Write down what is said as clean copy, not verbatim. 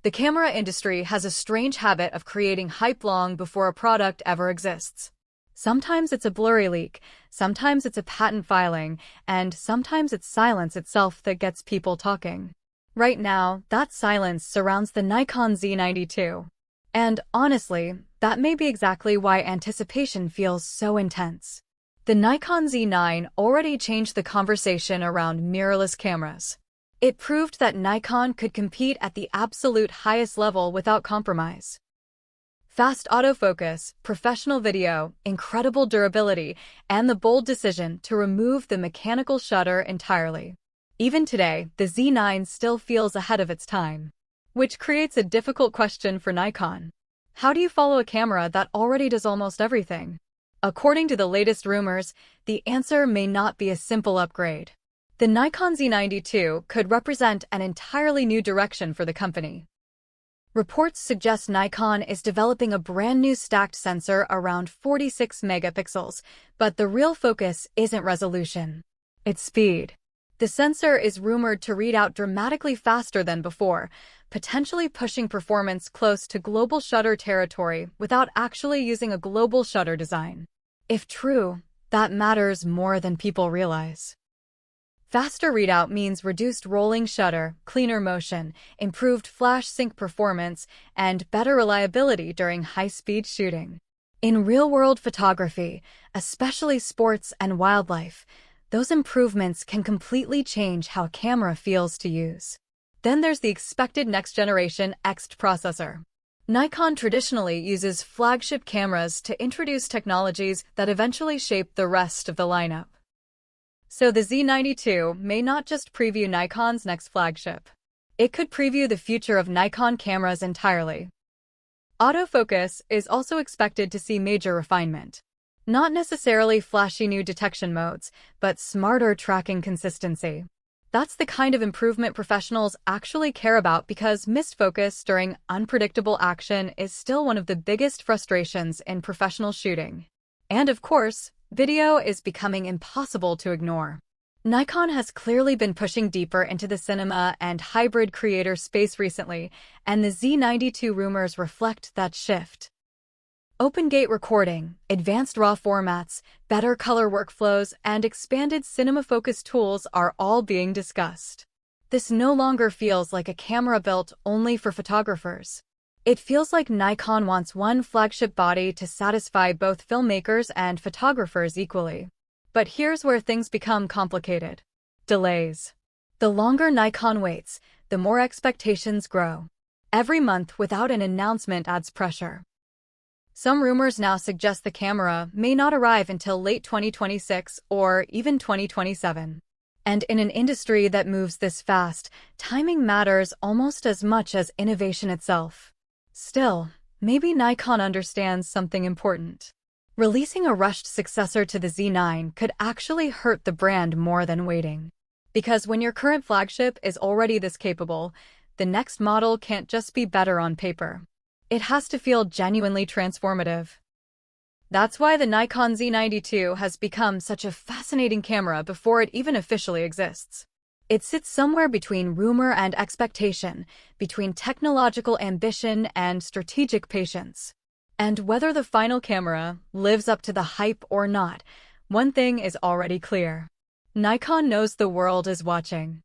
The camera industry has a strange habit of creating hype long before a product ever exists. Sometimes it's a blurry leak, sometimes it's a patent filing, and sometimes it's silence itself that gets people talking. Right now, that silence surrounds the Nikon Z9 II. And honestly, that may be exactly why anticipation feels so intense. The Nikon Z9 already changed the conversation around mirrorless cameras. It proved that Nikon could compete at the absolute highest level without compromise. Fast autofocus, professional video, incredible durability, and the bold decision to remove the mechanical shutter entirely. Even today, the Z9 still feels ahead of its time. Which creates a difficult question for Nikon. How do you follow a camera that already does almost everything? According to the latest rumors, the answer may not be a simple upgrade. The Nikon Z9 II could represent an entirely new direction for the company. Reports suggest Nikon is developing a brand new stacked sensor around 46 megapixels, but the real focus isn't resolution. It's speed. The sensor is rumored to read out dramatically faster than before, potentially pushing performance close to global shutter territory without actually using a global shutter design. If true, that matters more than people realize. Faster readout means reduced rolling shutter, cleaner motion, improved flash sync performance, and better reliability during high-speed shooting. In real-world photography, especially sports and wildlife, those improvements can completely change how a camera feels to use. Then there's the expected next-generation XT processor. Nikon traditionally uses flagship cameras to introduce technologies that eventually shape the rest of the lineup. So the Z9 II may not just preview Nikon's next flagship. It could preview the future of Nikon cameras entirely. Autofocus is also expected to see major refinement. Not necessarily flashy new detection modes, but smarter tracking consistency. That's the kind of improvement professionals actually care about because missed focus during unpredictable action is still one of the biggest frustrations in professional shooting. And of course, video is becoming impossible to ignore. Nikon has clearly been pushing deeper into the cinema and hybrid creator space recently, and the Z9 II rumors reflect that shift. Open-gate recording, advanced RAW formats, better color workflows, and expanded cinema focus tools are all being discussed. This no longer feels like a camera built only for photographers. It feels like Nikon wants one flagship body to satisfy both filmmakers and photographers equally. But here's where things become complicated. Delays. The longer Nikon waits, the more expectations grow. Every month without an announcement adds pressure. Some rumors now suggest the camera may not arrive until late 2026 or even 2027. And in an industry that moves this fast, timing matters almost as much as innovation itself. Still, maybe Nikon understands something important. Releasing a rushed successor to the Z9 could actually hurt the brand more than waiting. Because when your current flagship is already this capable, the next model can't just be better on paper. It has to feel genuinely transformative. That's why the Nikon Z9 II has become such a fascinating camera before it even officially exists. It sits somewhere between rumor and expectation, between technological ambition and strategic patience. And whether the final camera lives up to the hype or not, one thing is already clear. Nikon knows the world is watching.